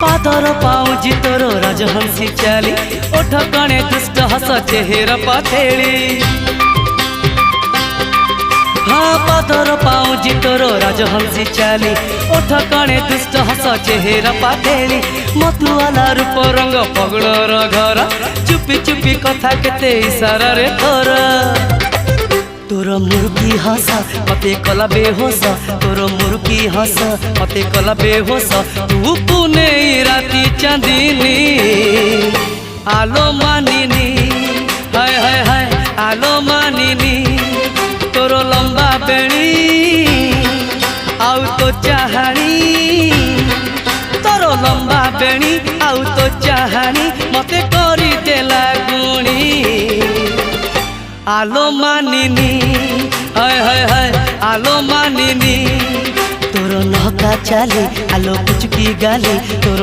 पादर पाऊजी तोर राजहंसी चाली ओठ कणे दुष्ट हस चेहरा पथेली हाँ पादर पाऊजी तोर राजहंसी चाली ओठ कणे दुष्ट हस चेहरा पथेली मतुआला रूप रंग पगड़र घर चुपी चुपी कथा केते इशारा रे तोर तोर मुर्की हस मते कला बेहोस तोर मुर्की हस मते कला बेहोस तू पुने राती चांदनी आलो मानिनी हाय हाय हाय आलो मानिनी तोर लंबा बेणी आउ तो चाहानी तोर लंबा बेणी आउ तो चाहानी मते करी देला गुणी आलो मानिनी हाय हाय हाय आलो मानिनी तोर नहका चाली आलो कुचकी गाली तोर